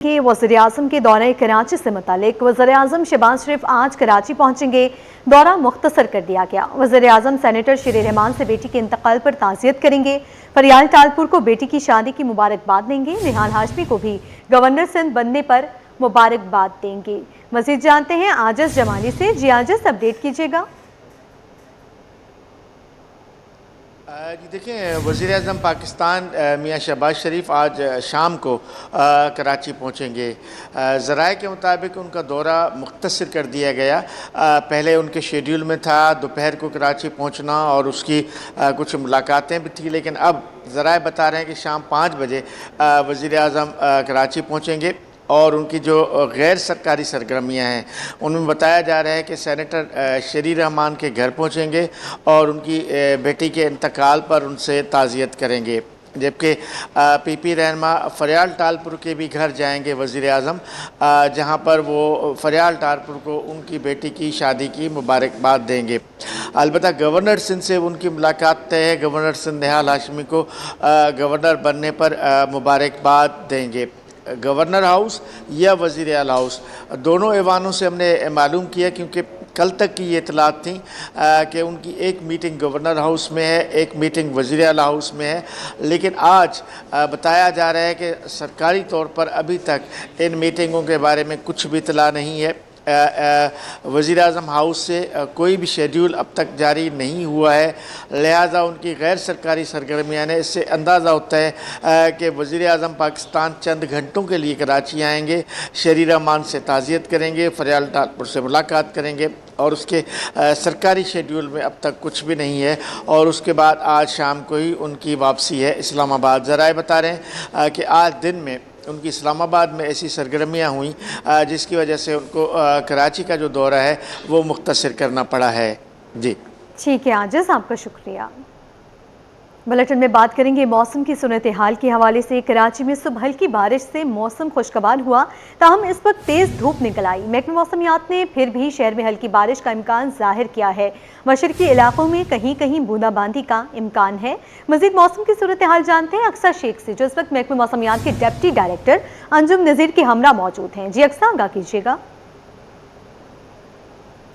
कि वज़ीर-ए-आज़म के दौरे कराची से मुतालिक वज़ीर-ए-आज़म शहबाज शरीफ आज कराची पहुंचेंगे। दौरा मुख्तसर कर दिया गया। वज़ीर-ए-आज़म सेनेटर शेर रहमान से बेटी के इंतकाल पर ताज़ियत करेंगे। फरियाल टालपुर को बेटी की शादी की मुबारकबाद देंगे। निहाल हाशमी को भी गवर्नर सिंध बनने पर मुबारकबाद देंगे। मज़ीद जानते हैं आजिज़ जमाली से। जी आजिज़, अपडेट कीजिएगा। जी देखें, वज़ीर-ए-आज़म पाकिस्तान मियाँ शहबाज शरीफ आज शाम को कराची पहुँचेंगे। ज़राए के मुताबिक उनका दौरा मुख्तसर कर दिया गया। पहले उनके शेड्यूल में था दोपहर को कराची पहुँचना और उसकी कुछ मुलाकातें भी थी, लेकिन अब ज़राए बता रहे हैं कि शाम 5 बजे वज़ीर-ए-आज़म कराची पहुँचेंगे और उनकी जो गैर सरकारी सरगर्मियाँ हैं उनमें बताया जा रहा है कि सेनेटर शेर रहमान के घर पहुँचेंगे और उनकी बेटी के इंतकाल पर उनसे ताज़ियत करेंगे। जबकि पीपी रहनमा फरियाल टालपुर के भी घर जाएंगे वज़ीर-ए-आज़म, जहां पर वो फरियाल टालपुर को उनकी बेटी की शादी की मुबारकबाद देंगे। अलबत्ता गवर्नर सिंध से उनकी मुलाकात तय है। गवर्नर सिंध निहाल हाशमी को गवर्नर बनने पर मुबारकबाद देंगे। गवर्नर हाउस या वज़ीर आला हाउस, दोनों ऐवानों से हमने मालूम किया, क्योंकि कल तक की ये इतलात थी कि उनकी एक मीटिंग गवर्नर हाउस में है, एक मीटिंग वज़ीर आला हाउस में है, लेकिन आज बताया जा रहा है कि सरकारी तौर पर अभी तक इन मीटिंगों के बारे में कुछ भी इतला नहीं है। वज़ीर-ए-आज़म हाउस से कोई भी शेड्यूल अब तक जारी नहीं हुआ है, लिहाजा उनकी गैर सरकारी सरगर्मियाँ ने इससे अंदाज़ा होता है कि वज़ीर-ए-आज़म पाकिस्तान चंद घंटों के लिए कराची आएंगे, शेर रहमान से ताज़ियत करेंगे, फरियाल टालपुर से मुलाकात करेंगे और उसके सरकारी शेड्यूल में अब तक कुछ भी नहीं है और उसके बाद आज शाम को ही उनकी वापसी है इस्लामाबाद। ज़राए बता रहे हैं कि आज दिन में उनकी इस्लामाबाद में ऐसी सरगर्मियाँ हुई जिसकी वजह से उनको कराची का जो दौरा है वो मुख्तसर करना पड़ा है। जी ठीक है आजिज़, आपका शुक्रिया। बुलेटिन में बात करेंगे मौसम की सूरत हाल के हवाले से। कराची में सुबह हल्की बारिश से मौसम खुशगवार हुआ, ताहम इस वक्त तेज़ धूप निकल आई। महकमे मौसमियात ने फिर भी शहर में हल्की बारिश का इम्कान जाहिर किया है। मशरकी इलाकों में कहीं कहीं बूंदाबांदी का इम्कान है। मजीद मौसम की सूरत हाल जानते हैं अक्सा शेख से, जो इस वक्त महकमे मौसमियात के डिप्टी डायरेक्टर अंजुम नज़ीर के हमरा मौजूद हैं। जी अक्सा, आगाह कीजिएगा।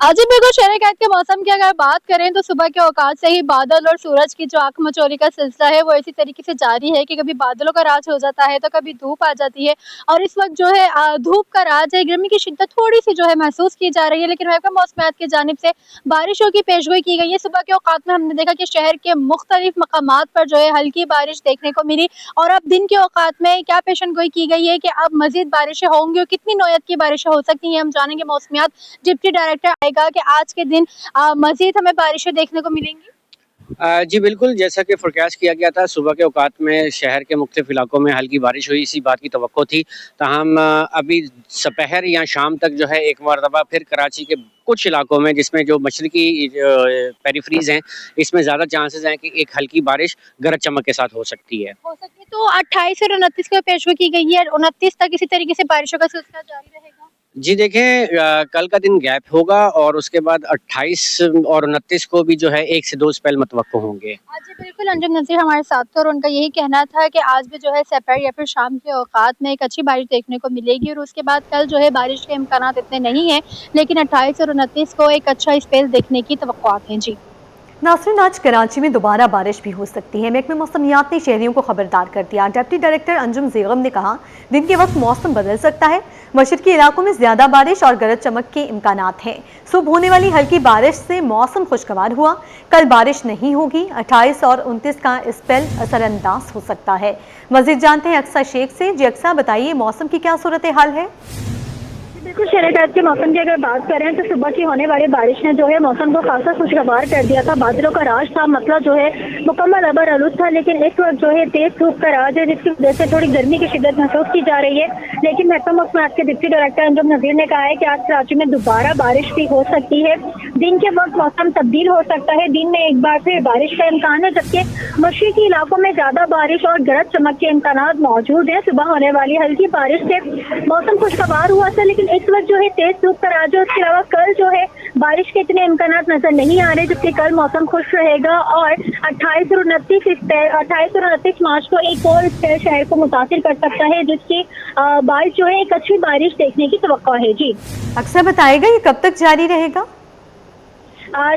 आज बिल्कुल शहर कैद के मौसम की अगर बात करें तो सुबह के औकात से ही बादल और सूरज की जो आंख मचोरी का सिलसिला है वो इसी तरीके से जारी है कि कभी बादलों का राज हो जाता है तो कभी धूप आ जाती है। और इस वक्त जो है धूप का राज है, गर्मी की शिद्दत थोड़ी सी जो है महसूस की जा रही है, लेकिन महकमा मौसमियात की जानिब से बारिशों की पेशगोई की गई है। सुबह के औकात में हमने देखा कि शहर के मुख्तलिफ मकामात पर जो है हल्की बारिश देखने को मिली और अब दिन के औकात में क्या पेशनगोई की गई है कि अब मजीद बारिशें होंगी और कितनी नौयत की बारिशें हो सकती हैं हम जानेंगे। मौसमियात डिप्टी डायरेक्टर कि आज के दिन मजीद हमें बारिशें देखने को मिलेंगी। जी बिल्कुल, जैसा कि फोरकास्ट किया गया था सुबह के औकात में शहर के मुख्तलिफ इलाकों में हल्की बारिश हुई, इसी बात की तवक्को थी। ताहम अभी दोपहर या शाम तक जो है एक मरतबा फिर कराची के कुछ इलाकों में, जिसमें जो मशरकी पेरिफरीज हैं, इसमें ज़्यादा चांसेस हैं कि एक हल्की बारिश गरज चमक के साथ हो सकती है। तो 28 और 29 को पेशगोई की गई है, 29 तक इसी तरीके से बारिशों का सिलसिला जारी रहेगा। जी देखें, कल का दिन गैप होगा और उसके बाद 28 और 29 को भी जो है 1 से 2 स्पेल मुतवक्को होंगे। जी बिल्कुल, अंजुम नज़ीर हमारे साथ थे और उनका यही कहना था कि आज भी जो है दोपहर या फिर शाम के औकात में एक अच्छी बारिश देखने को मिलेगी और उसके बाद कल जो है बारिश के इम्कानात इतने नहीं हैं, लेकिन 28 और 29 को एक अच्छा स्पेल देखने की तवक्कुआत हैं। जी नाज़रीन, आज कराची में दोबारा बारिश भी हो सकती है। महकमे मौसमियात ने शहरियों को खबरदार कर दिया। डिप्टी डायरेक्टर अंजुम ज़ेगम ने कहा, दिन के वक्त मौसम बदल सकता है, मशरकी इलाकों में ज़्यादा बारिश और गरज चमक के इम्कानात हैं। सुबह होने वाली हल्की बारिश से मौसम खुशगवार हुआ। कल बारिश नहीं होगी। 28 और 29 का स्पेल असरअंदाज हो सकता है। मज़ीद जानते हैं अक्सा शेख से। जी अक्सा, बताइए मौसम की क्या सूरत हाल है? बिल्कुल, शहर कैद के मौसम की अगर बात करें तो सुबह की होने वाली बारिश ने जो है मौसम को खासा खुशगवार कर दिया था। बादलों का राज था, मतलब जो है मुकम्मल अबर आलूद था, लेकिन इस वक्त जो है तेज धूप का राज है, जिसकी वजह से थोड़ी गर्मी की शिद्दत महसूस की जा रही है। लेकिन महकमा मौसमियात के डिप्टी डायरेक्टर अंजुम नज़ीर ने कहा है कि आज कराची में दोबारा बारिश भी हो सकती है। दिन के वक्त मौसम तब्दील हो सकता है, दिन में एक बार फिर बारिश का इम्कान है, जबकि मशरकी इलाकों में ज्यादा बारिश और गरज चमक के इम्कान मौजूद है। सुबह होने वाली हल्की बारिश से मौसम खुशगवार हुआ था, लेकिन इस वक्त जो है तेज धूप का राज है। उसके अलावा कल जो है बारिश के इतने इम्कानात नजर नहीं आ रहे, जबकि कल मौसम खुश रहेगा और 28 और 29 मार्च को एक और स्पेल शहर को मुतासिर कर सकता है, जिसकी बारिश जो है एक अच्छी बारिश देखने की तवक्को है। जी अक्सर बताएगा ये कब तक जारी रहेगा?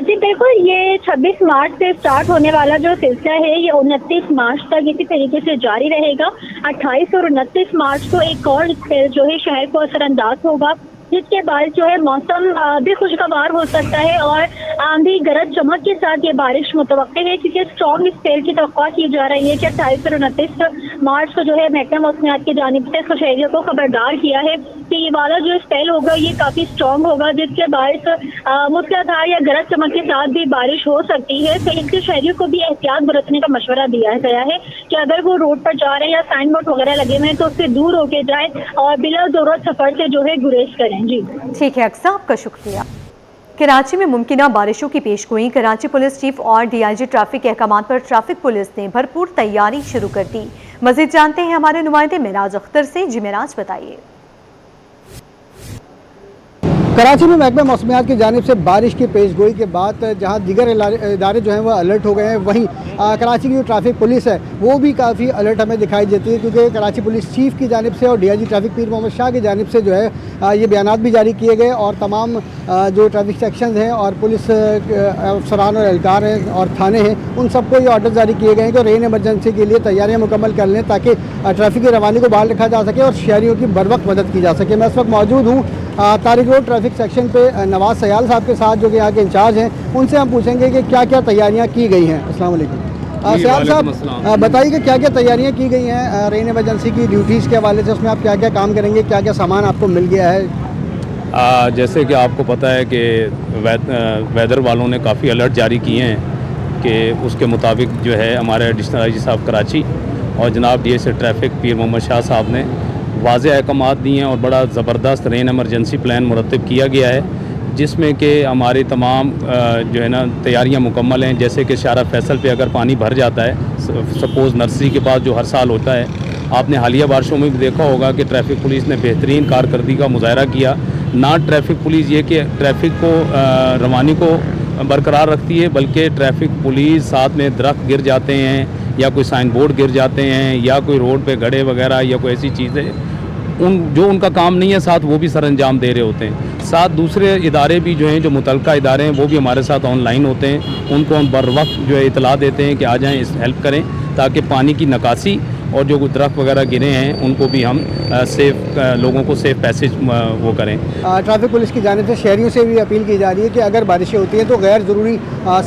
जी बिल्कुल, ये 26 मार्च से स्टार्ट होने वाला जो सिलसिला है ये 29 मार्च तक इसी तरीके से जारी रहेगा। 28 और 29 मार्च को एक और स्पेल जो है शहर को असरअंदाज होगा, जिसके बाद जो है मौसम भी खुशगवार हो सकता है और आंधी गरज चमक के साथ ये बारिश मुतवक्किल है, क्योंकि स्ट्रॉन्ग स्पेल की तवक्को की जा रही है कि 28 और 29 मार्च को जो है महकमा मौसमियात की जानिब से शहरियों को खबरदार किया है कि ये वाला जो स्पेल होगा ये काफ़ी स्ट्रॉन्ग होगा, जिसके बायस मूसलाधार या गरज चमक के साथ भी बारिश हो सकती है। तो इसलिए शहरियों को भी एहतियात बरतने का मशवरा दिया गया है कि अगर वो रोड पर जा रहे हैं या साइन बोर्ड वगैरह लगे हुए हैं तो उससे दूर होके जाए और बिला ज़रूरत सफ़र से जो है गुरेज करें। जी ठीक है अक्सा, आपका शुक्रिया। कराची में मुमकिना बारिशों की पेशगोई, कराची पुलिस चीफ और डीआईजी ट्रैफिक के अहकामात पर ट्रैफिक पुलिस ने भरपूर तैयारी शुरू कर दी। मजीद जानते हैं हमारे नुमाइंदे मेराज अख्तर से। जी मेराज, बताइए। कराची में महकमा मौसमियात की जानिब से बारिश की पेशगोई के बाद जहां दीगर इदारे जो हैं वो अलर्ट हो गए हैं, वहीं कराची की जो ट्रैफिक पुलिस है वो भी काफ़ी अलर्ट हमें दिखाई देती है, क्योंकि कराची पुलिस चीफ की जानिब से और डीआईजी ट्रैफिक पीर मोहम्मद शाह की जानिब से जो है ये बयानात भी जारी किए गए और तमाम जो ट्रैफिक सेक्शन हैं और पुलिस अफसरान और एहलकार हैं और थाने हैं उन सबको ये ऑर्डर जारी किए गए हैं कि रेन एमरजेंसी के लिए तैयारियाँ मुकम्मल कर लें ताकि ट्रैफिक की रवानी को बहाल रखा जा सके और शहरियों की बर वक्त मदद की जा सके। मैं इस वक्त मौजूद हूँ तारिक रोड ट्रैफिक सेक्शन पे नवाज सयाल साहब के साथ, जो कि यहाँ के इंचार्ज हैं। उनसे हम पूछेंगे कि क्या क्या तैयारियाँ की गई हैं। अस्सलाम वालेकुम सयाल साहब, बताइए कि क्या क्या तैयारियाँ की गई हैं रेन एमरजेंसी की ड्यूटीज़ के हवाले से, उसमें आप क्या क्या काम करेंगे, क्या क्या सामान आपको मिल गया है? जैसे कि आपको पता है कि वेदर वालों ने काफ़ी अलर्ट जारी किए हैं कि उसके मुताबिक जो है हमारे एडिशनल आईजी साहब कराची और जनाब डीएसए ट्रैफिक पीर मोहम्मद शाह साहब ने वाज़ेह अहकामात दिए हैं और बड़ा ज़बरदस्त रेन एमरजेंसी प्लान मुरतब किया गया है, जिसमें कि हमारी तमाम जो है ना तैयारियां मुकम्मल हैं। जैसे कि शारा फैसल पे अगर पानी भर जाता है, सपोज़ नर्सरी के पास जो हर साल होता है, आपने हालिया बारिशों में भी देखा होगा कि ट्रैफिक पुलिस ने बेहतरीन कारकर्दगी का मुजाहरा किया। ना ट्रैफिक पुलिस ये कि ट्रैफिक को रवानी को बरकरार रखती है, बल्कि ट्रैफिक पुलिस साथ में दरख्त गिर जाते हैं या कोई साइन बोर्ड गिर जाते हैं या कोई रोड पे गड्ढे वगैरह या कोई ऐसी चीज़ें जो उनका काम नहीं है साथ वो भी सर अंजाम दे रहे होते हैं। साथ दूसरे इदारे भी जो हैं, जो मुतलका इदारे हैं, वो भी हमारे साथ ऑनलाइन होते हैं। उनको हम बर वक्त जो है इतला देते हैं कि आ जाएं, इस हेल्प करें ताकि पानी की निकासी और जो दरख्त वगैरह गिरे हैं उनको भी हम लोगों को सेफ पैसेज वो करें। ट्रैफिक पुलिस की जानिब से शहरियों से भी अपील की जा रही है कि अगर बारिशें होती हैं तो गैर ज़रूरी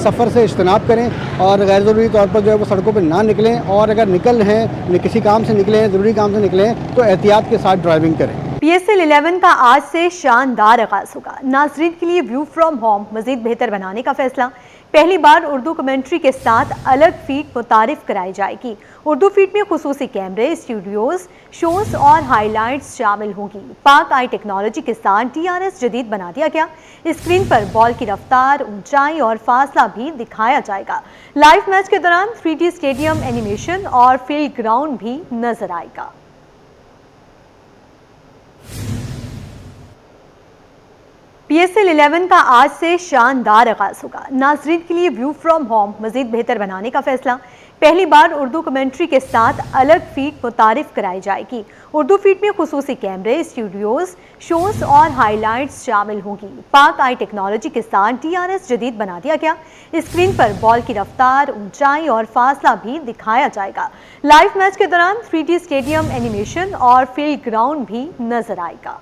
सफ़र से इज्तनाब करें और गैर ज़रूरी तौर पर जो है वो सड़कों पर ना निकलें, और अगर निकल हैं, किसी काम से निकले हैं, ज़रूरी काम से निकले हैं, तो एहतियात के साथ ड्राइविंग करें। PSL 11 का आज से शानदार आगाज होगा। नाजरीन के लिए व्यू फ्रॉम होम मजीद बेहतर बनाने का फैसला। पहली बार उर्दू कमेंट्री के साथ अलग फीड मुतारिफ कराई जाएगी। उर्दू फीड में खुसूसी कैमरे, स्टूडियोज, शोज और हाईलाइट्स शामिल होंगी। पाक आई टेक्नोलॉजी के साथ DRS जदीद बना दिया गया। स्क्रीन पर बॉल की रफ्तार, ऊंचाई और फासला भी दिखाया जाएगा। लाइव मैच के दौरान 3D स्टेडियम एनिमेशन और फील्ड ग्राउंड भी नजर आएगा। PSL 11 का आज से शानदार आगाज होगा। नाजरीन के लिए व्यू फ्रॉम होम मजीद बेहतर बनाने का फैसला। पहली बार उर्दू कमेंट्री के साथ अलग फीड मुतारिफ कराई जाएगी। उर्दू फीड में खुसूसी कैमरे, स्टूडियोज, शोज और हाईलाइट्स शामिल होंगी। पाक आई टेक्नोलॉजी के साथ DRS जदीद बना दिया गया। स्क्रीन पर बॉल की रफ्तार, ऊंचाई और फासला भी दिखाया जाएगा। लाइव मैच के दौरान 3D स्टेडियम एनिमेशन और फील्ड ग्राउंड भी नजर आएगा।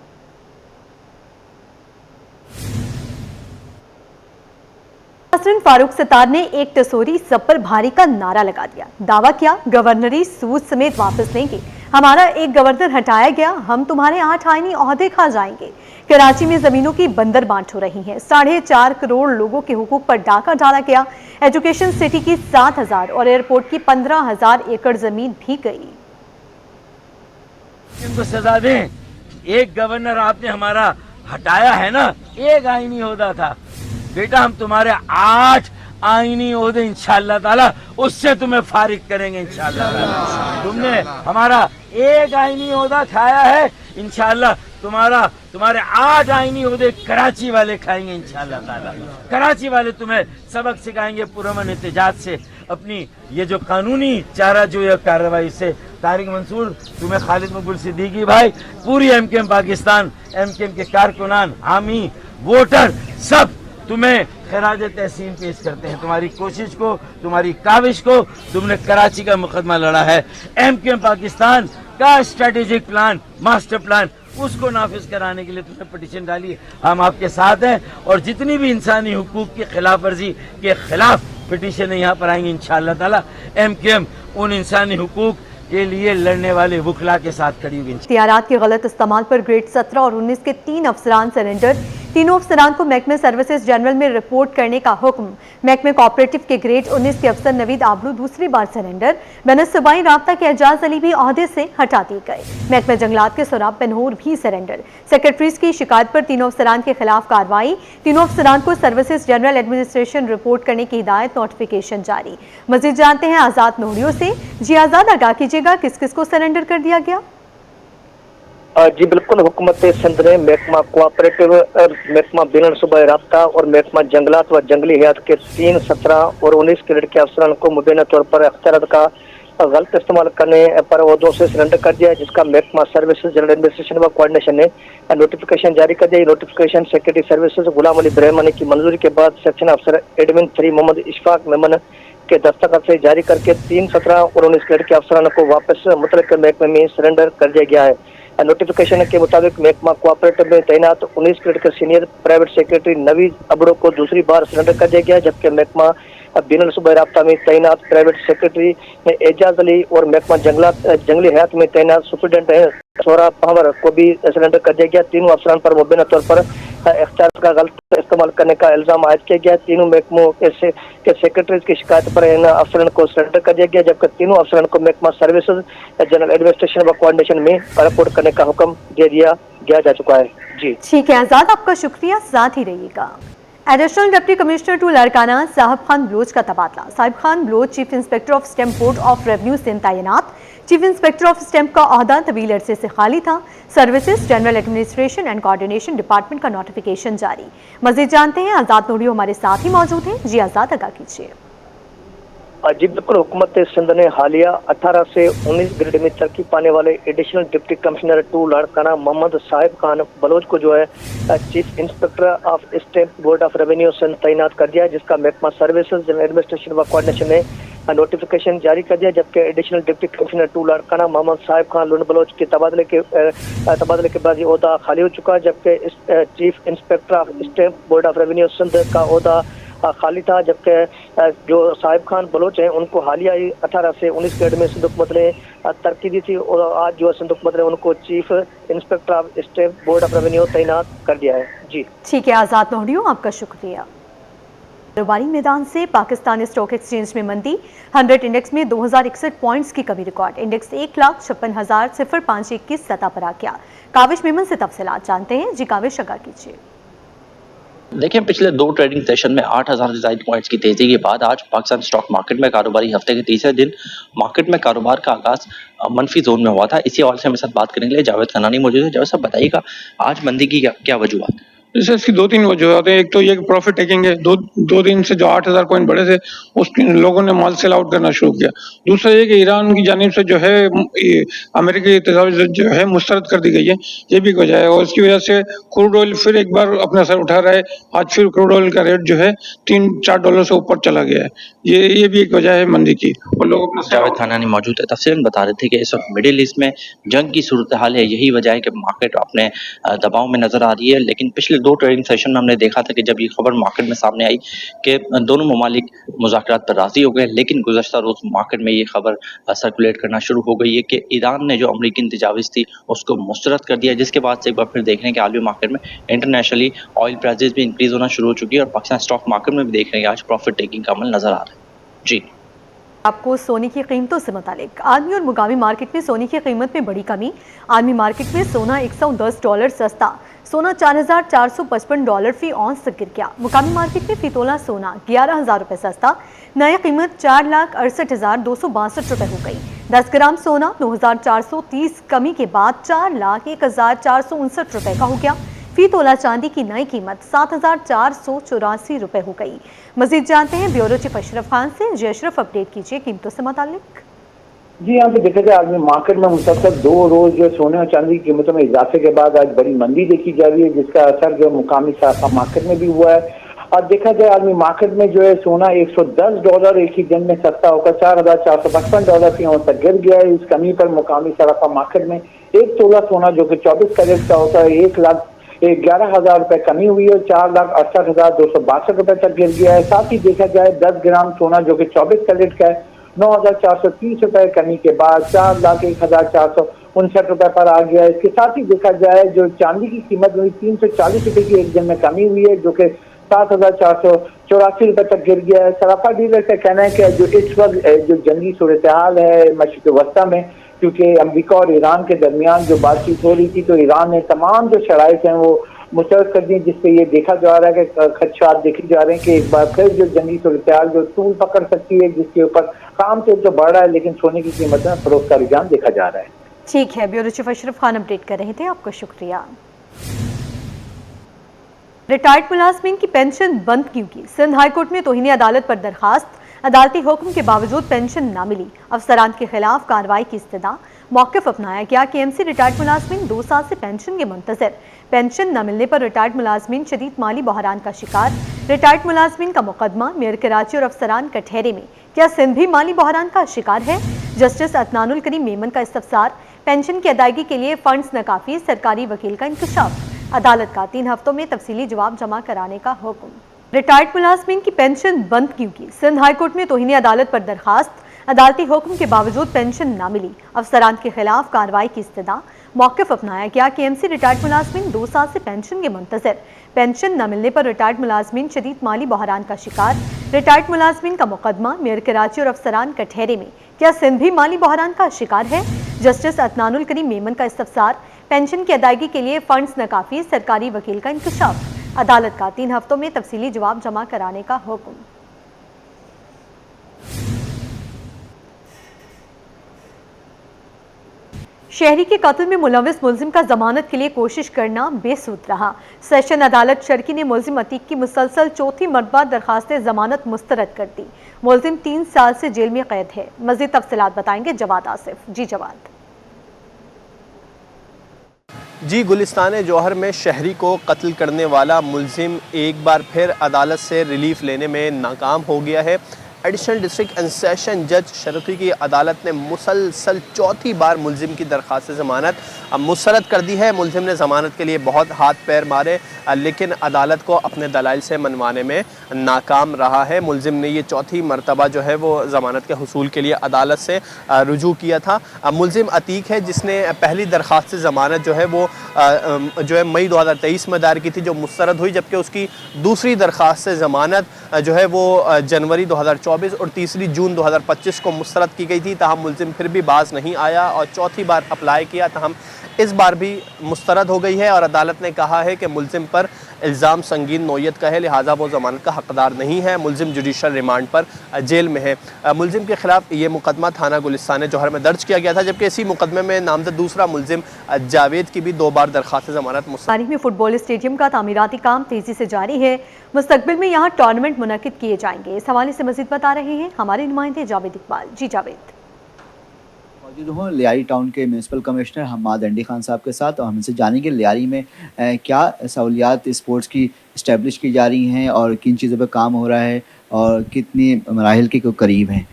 फारूक सत्तार ने एक तसोरी सब पर भारी का नारा लगा दिया। दावा किया गवर्नरी सूद समेत वापस लेंगे। हमारा एक गवर्नर हटाया गया, हम तुम्हारे 8 आईनी ओहदे खा जाएंगे। कराची में जमीनों की बंदर बांट हो रही हैं। 4.5 करोड़ लोगों के हुकूक पर डाका डाला गया। एजुकेशन सिटी की 7,000 और एयरपोर्ट की 15,000 एकड़ जमीन भी गई। इनको सजा दें। एक गवर्नर आपने हमारा हटाया है ना, एक आईनी ओहदा था बेटा, हम तुम्हारे 8 आईनी ओहदे इंशाअल्लाह ताला उससे तुम्हें फारिग करेंगे इंशाअल्लाह ताला। तुमने हमारा एक आईनी ओहदा खाया है, इंशाअल्लाह तुम्हारे 8 आईनी ओहदे कराची वाले खाएंगे इंशाल्लाह ताला। कराची वाले तुम्हें सबक सिखाएंगे पुरअमन एहतजाज से, अपनी ये जो कानूनी चारा जो है कार्रवाई से। तारिक मंसूर, तुम्हें खालिद मकबूल सिद्दीकी भाई, पूरी एमकेएम पाकिस्तान, एमकेएम के कारकुनान, हामी, वोटर सब तुम्हें खराज तहसीन पेश करते हैं। तुम्हारी कोशिश को, तुम्हारी काविश को, तुमने कराची का मुकदमा लड़ा है। एमकेएम पाकिस्तान का स्ट्रेटेजिक प्लान, मास्टर प्लान, उसको नाफिज कराने के लिए तुमने पिटीशन डाली। हम आपके साथ हैं और जितनी भी इंसानी हुकूक की खिलाफ वर्जी के खिलाफ पिटीशन यहाँ पर आएंगे इंशाअल्लाह ताला। एमकेएम उन इंसानी हुकूक के लिए लड़ने वाले वकला के साथ खड़ी हुई। इख्तियारात के गलत इस्तेमाल पर ग्रेड 17 और 19 के 3 अफसरान सरेंडर। तीनों अफसरान को महकमे सर्विसेज जनरल में रिपोर्ट करने का हुक्म। महकमे कोऑपरेटिव के ग्रेड 19 के अफसर नवीद आबलू दूसरी बार सरेंडर। बनस्सूबाई राब्ता के एजाज अली भी ओहदे से हटा दिए गए। महकमे जंगलात के सोराब बेनहूर भी सरेंडर। सेक्रेटरीज की शिकायत पर तीनों अफसरान के खिलाफ कार्रवाई। तीनों अफसरान को सर्विसेज जनरल एडमिनिस्ट्रेशन रिपोर्ट करने की हिदायत, नोटिफिकेशन जारी। मजीद जानते हैं आजाद नोहरियों से। जी आजाद, आगाह कीजिएगा किस किस को सरेंडर कर दिया गया? जी बिल्कुल, हुकूमत सिंध ने महकमा कोऑपरेटिव, महकमा बिन सूबाई राब्ता और महकमा जंगलात व जंगली हयात के 3, 17 और 19 ग्रेड के अफसरान को मुबैना तौर पर अख्तियारात का गलत इस्तेमाल करने पर ओहदों से सरेंडर कर दिया, जिसका महकमा सर्विसेज जनरल एडमिनिस्ट्रेशन व कोऑर्डिनेशन ने नोटिफिकेशन जारी कर दिया। Notification secretary services Ghulam Ali ब्रह्मनी की मंजूरी के बाद सेक्शन अफसर एडमिन 3 मोहम्मद इशफाक मेमन के दस्तखत से जारी करके 3, 17 और 19 ग्रेड के अफसरान को वापस मुतलका महकमे में सरेंडर कर दिया गया है। नोटिफिकेशन के मुताबिक महकमा कोऑपरेटिव में तैनात 19 ग्रेड के senior private secretary Naveed Abro को दूसरी बार सरेंडर कर दिया गया, जबकि महकमा बिन सूबाई राब्ता में तैनात प्राइवेट सेक्रेटरी एजाज अली और महकमा जंगली हयात में तैनात सुप्रीडेंट सोरा पहवर को भी सरेंडर कर दिया गया। तीनों अफसरान पर मुबैना तौर पर इख्तियार का गलत इस्तेमाल करने का इल्जाम आयद किया गया। तीनों महकमों के सेक्रेटरीज की शिकायत पर इन अफसरान को सरेंडर कर दिया गया, जबकि तीनों अफसरान को महकमा सर्विसेज जनरल एडमिनिस्ट्रेशन व कोऑर्डिनेशन में रिपोर्ट करने का हुक्म दे दिया जा चुका है। जी ठीक है आजाद, आपका शुक्रिया, साथ ही रहिएगा। Additional deputy commissioner to Larkana Sahib Khan Baloch का तबादला। Sahib Khan Baloch chief inspector of stamp board of revenue से तैनात। चीफ इंस्पेक्टर ऑफ स्टैम्प का ओहदा तवील अरसे से खाली था। Services general administration and coordination department का नोटिफिकेशन जारी। मजीद जानते हैं आजाद नोहरियो हमारे साथ ही मौजूद हैं। जी आजाद, आगाह कीजिए। जी बिल्कुल, हुकूमत सिंध ने हालिया 18 से 19 ग्रेड में तरक्की पाने वाले additional deputy commissioner to Larkana Mohammad Sahib Khan Baloch को जो है chief inspector of stamp board of revenue से तैनात कर दिया, जिसका महकमा सर्विसेज जनरल एडमिनिस्ट्रेशन व कोऑर्डिनेशन ने नोटिफिकेशन जारी कर दिया, जबकि additional deputy commissioner to Larkana Mohammad Sahib Khan Lun Baloch के तबादले के बाद ये ओहदा खाली हो चुका, जबकि chief inspector of stamp board of revenue Sindh का ओहदा खाली था, जबकि जो साहिब खान बलोच हैं उनको हालिया ही 18 से 19 ग्रेड में सिंध हुकूमत ने तरक्की दी थी और आज जो सिंध हुकूमत ने उनको chief inspector of stamp board of revenue तैनात कर दिया है। जी ठीक है आजाद नोहरियो, आपका शुक्रिया। कारोबारी मैदान से पाकिस्तान स्टॉक एक्सचेंज में मंदी। 100 इंडेक्स में 2061 पॉइंट्स की कमी रिकॉर्ड। इंडेक्स 1,56,0521 सतह पर आ गया। काविश मेमन से तफसीलात जानते हैं। जी काविश, आगाह कीजिए। देखिए, पिछले 2 ट्रेडिंग सेशन में 8,000 से ज्यादा पॉइंट्स की तेजी के बाद आज पाकिस्तान स्टॉक मार्केट में कारोबारी हफ्ते के तीसरे दिन मार्केट में कारोबार का आगाज मनफी जोन में हुआ था। इसी हवाले से हमारे साथ बात करने के लिए जावेद खनानी मौजूद है। जावेद साहब, बताइएगा आज मंदी की क्या वजूहत? जैसे इसकी 2-3 वजूहत हैं। एक तो ये प्रॉफिट टेकिंग है। दो दिन से जो 8,000 पॉइंट बढ़े थे उसके लोगों ने माल सेल आउट करना शुरू किया। दूसरा ये कि ईरान की जानिब से जो है अमेरिकी तजावीज़ जो है मुस्तरद कर दी गई है, ये भी एक वजह है और इसकी वजह से क्रूड ऑयल फिर एक बार अपना सर उठा रहा है। आज फिर क्रूड ऑयल का रेट जो है $3-4 से ऊपर चला गया है। ये भी एक वजह है मंदी की। और लोग अपना जावेद खनानी मौजूद है। तफसीलन बता रहे थे कि इस वक्त मिडिल ईस्ट में जंग की सूरत हाल है, यही वजह है कि मार्केट अपने दबाव में नजर आ रही है। लेकिन पिछले 2 ट्रेडिंग सेशन में हमने देखा था कि जब ये खबर मार्केट में सामने आई कि दोनों ममालिक मुज़ाकरात पर राजी हो गए, लेकिन गुज़श्ता रोज मार्केट में ये खबर सर्कुलेट करना शुरू हो गई है कि ईरान ने जो अमेरिकी तजावीज़ थी उसको मुस्तरद कर दिया, जिसके बाद से एक बार फिर देखने के आलमी मार्केट में इंटरनेशनली ऑयल प्राइसेस भी इंक्रीज होना शुरू हो चुकी है और पाकिस्तान स्टॉक मार्केट में भी देख रहे हैं आज प्रॉफिट टेकिंग का अमल नजर आ रहा है। जी आपको सोने की कीमतों से मुतालिक। आलमी और मुकामी मार्केट में सोने की कीमत में बड़ी कमी। आलमी मार्केट में सोना $110 सस्ता, सोना $4,455 फी औंस तक गिर गया। मुकामी मार्केट में फी तोला सोना $11,000 सस्ता, नया कीमत $4,68,262 हो गई। 10 ग्राम सोना 9,430 कमी के बाद 4,01,459 रुपए का हो गया। फी तोला चांदी की नई कीमत 7,484 रुपए हो गई। मजीद जानते हैं ब्यूरो चीफ अशरफ खान से। जी अशरफ, अपडेट कीजिए कीमतों से मुतालिक। जी, यहाँ पे देखा जाए आज मार्केट में मुसलसल 2 रोज जो सोने और चांदी की कीमतों में इजाफे के बाद आज बड़ी मंदी देखी जा रही है, जिसका असर जो मुकामी साफा मार्केट में भी हुआ है। और देखा जाए आदमी मार्केट में जो है सोना $110 एक ही दिन में सस्ता होकर $4,455 की औसत तक गिर गया है। इस कमी पर मुकामी सराफा मार्केट में एक तोला सोना जो कि 24 कैरेट का होता है 1,11,000 रुपए कमी हुई है, 4,68,262 रुपए तक गिर गया है। साथ ही देखा जाए 10 ग्राम सोना जो कि 24 कैरेट का है 9,430 रुपए कमी के बाद 4,01,459 रुपए पर आ गया है। इसके साथ ही देखा जाए जो चांदी की कीमत हुई 340 रुपए की एक दिन में कमी हुई है, जो कि 7,484 रुपए तक गिर गया है। सराफा डीलर का कहना है कि जो इस वक्त जो जंगी सूरत हाल है मशरिक़ वस्ता में, क्योंकि अमेरिका और ईरान के दरमियान जो बातचीत हो रही थी, तो ईरान ने तमाम जो शराइत हैं वो मुस्तरद कर दी, जिससे ये देखा जा रहा है कि खदशात देखे जा रहे हैं कि एक बार फिर जो जंगी सूरत हाल जो तूल पकड़ सकती है, जिसके ऊपर काम तो बढ़ रहा है, लेकिन सोने की कीमत में फरोख्त का रुझान देखा जा रहा है। ठीक है, bureau chief Ashraf Khan update कर रहे थे, आपका शुक्रिया। रिटायर्ड मुलाजमीन की पेंशन बंद क्यों की? सिंध हाईकोर्ट में तौहीन अदालत पर दरखास्त, अदालती हुक्म के बावजूद पेंशन न मिली। अफसरान के खिलाफ कार्रवाई की इस्तदा। मौक़िफ़ अपनाया गया कि एमसी रिटायर्ड मुलाजमीन 2 साल से पेंशन के मुंतज़िर। पेंशन न मिलने पर रिटायर्ड मुलाजमीन शदीद माली बहरान का शिकार। रिटायर्ड मुलाजमीन का मुकदमा मेयर कराची और अफसरान कठहरे में। क्या सिंध भी माली बहरान का शिकार है? जस्टिस अदनानुल करीम मेमन का इस्तफसार। पेंशन की अदायगी के लिए फंड्स नाकाफी, सरकारी वकील का इंकशाफ। अदालत का 3 हफ्तों में तफसीली जवाब जमा कराने का हुक्म। रिटायर्ड मुलाजमीन की पेंशन बंद क्यों की? सिंध हाईकोर्ट में तौहीन अदालत पर दरखास्त, अदालती हुक्म के बावजूद पेंशन न मिली। अफसरान के खिलाफ कार्रवाई की इस्तदा। मौक़िफ़ अपनाया गया कि एमसी रिटायर्ड मुलाजमीन 2 साल से पेंशन के मुंतज़िर। पेंशन न मिलने पर रिटायर्ड मुलाजमीन शदीद माली बहरान का शिकार। रिटायर्ड मुलाजमीन का मुकदमा मेयर कराची और अफसरान कठहरे में। क्या सिंध भी माली बहरान का शिकार है? जस्टिस अदनानुल करीम मेमन का इस्तफसार। पेंशन की अदायगी के लिए फंड्स नाकाफी, सरकारी वकील का इंकशाफ। अदालत का 3 हफ्तों में तफसीली जवाब जमा कराने का हुक्म। शहरी के कत्ल में मुलविस मुल्जिम का जमानत के लिए कोशिश करना बेसुध रहा। सेशन अदालत शर्की ने मुल्जिम अतीक की मुसलसल चौथी मरतबा दरखास्त जमानत मुस्तरद कर दी। मुल्जिम 3 साल से जेल में कैद है। मज़ीद तफसीलात बताएंगे जवाद आसिफ। जी जवाद। जी, गुलिस्तान जौहर में शहरी को कत्ल करने वाला मुल्जिम एक बार फिर अदालत से रिलीफ लेने में नाकाम हो गया है। एडिशनल डिस्ट्रिक्ट एंड सेशन जज शर्की की अदालत ने मुसलसल चौथी बार मुल्जिम की दरख्वास्त ज़मानत मुस्तरद कर दी है। मुल्जिम ने ज़मानत के लिए बहुत हाथ पैर मारे, लेकिन अदालत को अपने दलाइल से मनवाने में नाकाम रहा है। मुल्जिम ने ये चौथी मरतबा जो है वो ज़मानत के हुसूल के लिए अदालत से रुजू किया था। मुल्जिम अतीक है जिसने पहली दरख्वास्त ज़मानत जो है वो जो है मई 2023 में दायर की थी, जो मुस्तरद हुई, जबकि उसकी दूसरी दरख्वास्त ज़मानत जो है वो जनवरी 2024 और तीसरी जून 2025 को मुस्तरद की गई थी। ताहम मुल्जिम फिर भी बाज नहीं आया और चौथी बार अप्लाई किया, ताहम इस बार भी मुस्तरद हो गई है और अदालत ने कहा है कि मुल्जिम पर इल्ज़ाम संगीन नौयत का है, लिहाजा वो ज़मानत का हकदार नहीं है। मुल्जिम जुडिशल रिमांड पर जेल में है। मुल्जिम के खिलाफ ये मुकदमा थाना गुलिस्तान जौहर में दर्ज किया गया था, जबकि इसी मुकदमे में नामजद दूसरा मुल्जिम जावेद की भी 2 बार दरख्वास्त ज़मानत मुस्तरद। में फुटबॉल स्टेडियम का तामीराती काम तेजी से जारी है। मुस्तकबिल में यहाँ टूर्नामेंट मुनक्किद किए जाएंगे। इस हवाले से मज़ीद बता रहे हैं हमारे नुमाइंदे जावेद इकबाल। जी जावेद। मौजूद हूँ लियारी टाउन के म्यूनसिपल कमिश्नर हम्माद अंडी खान साहब के साथ, और हमसे जानेंगे लियारी में क्या सहूलियात स्पोर्ट्स की इस्टेब्लिश की जा रही हैं और किन चीज़ों पर काम हो रहा है और कितनी मराहिल के करीब हैं।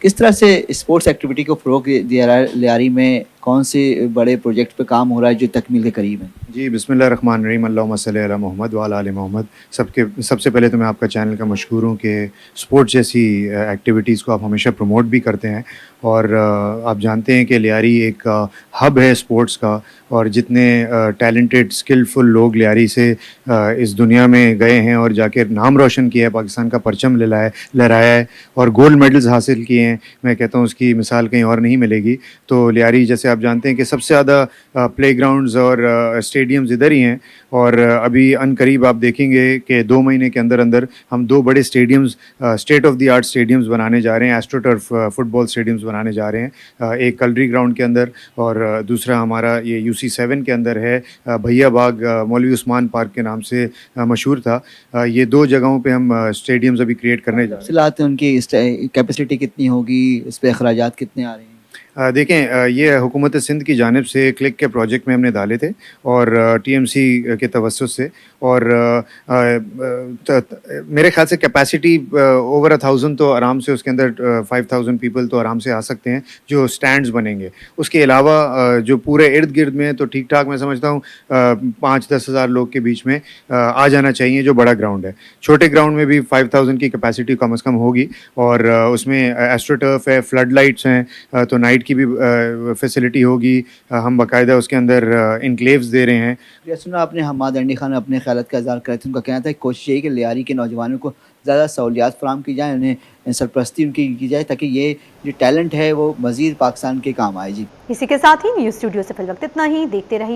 किस तरह से स्पोर्ट्स एक्टिविटी को फ़रोग़ दिया रहा है लियारी में, कौन से बड़े प्रोजेक्ट पे काम हो रहा है जो तकमील के करीब है? जी, बिस्मिल्लाहिर्रहमानिर्रहीम, अल्लाहुम्मा सल्ली अला मोहम्मद व अला आलि मोहम्मद। सबसे पहले तो मैं आपका चैनल का मशकूर हूँ कि स्पोर्ट्स जैसी एक्टिविटीज़ को आप हमेशा प्रमोट भी करते हैं, और आप जानते हैं कि लियारी एक हब है स्पोर्ट्स का, और जितने टैलेंटेड स्किलफुल लोग लियारी से इस दुनिया में गए हैं और जाके नाम रोशन किया है, पाकिस्तान का परचम लहराया है और गोल्ड मेडल्स हासिल किए हैं, मैं कहता हूँ उसकी मिसाल कहीं और नहीं मिलेगी। तो लियारी, जैसे आप जानते हैं कि सबसे ज़्यादा प्ले ग्राउंड्स और स्टेडियम स्टेडियम्स इधर ही हैं और अभी अनकरीब आप देखेंगे कि 2 महीने के अंदर अंदर हम 2 बड़े stadiums state of the art stadiums बनाने जा रहे हैं, एस्ट्रोटर्फ फुटबॉल स्टेडियम्स बनाने जा रहे हैं, एक कलरी ग्राउंड के अंदर और दूसरा हमारा ये UC7 के अंदर है, भैया बाग मौलवी उस्मान पार्क के नाम से मशहूर था। ये 2 जगहों पे हम स्टेडियम्स अभी क्रिएट करने जा रहे हैं। तफसीलात उनकी कैपेसिटी कितनी होगी, इस पर अखराजात कितने आ रहे हैं? देखें, ये हुकूमत सिंध की जानिब से क्लिक के प्रोजेक्ट में हमने डाले थे और TMC के तवस्सुस से और मेरे ख्याल से कैपेसिटी ओवर 1000 तो आराम से उसके अंदर 5000 पीपल तो आराम से आ सकते हैं जो स्टैंड्स बनेंगे। उसके अलावा जो पूरे इर्द गिर्द में तो ठीक ठाक मैं समझता हूँ 5-10 हज़ार लोग के बीच में आ जाना चाहिए जो बड़ा ग्राउंड है। छोटे ग्राउंड में भी 5000 की कैपेसिटी कम से कम होगी और उसमें एस्ट्रोटर्फ है, फ्लड लाइट्स हैं, तो नाइट की भी फैसिलिटी होगी। हम बाकायदा उसके अंदर इनक्लेव्स दे रहे हैं। सुना आपने हमाद अंडी खान अपने ख्यालात का इज़हार करे थे, उनका कहना था कि कोशिश यही कि लियारी के नौजवानों को ज़्यादा सहूलियात फराहम की जाए, उन्हें सरपरस्ती उनकी की जाए ताकि ये जो टैलेंट है वो मज़ीद पाकिस्तान के काम आए। जी, इसी के साथ ही न्यूज़ स्टूडियो से फिल वक्त इतना ही। देखते रहिए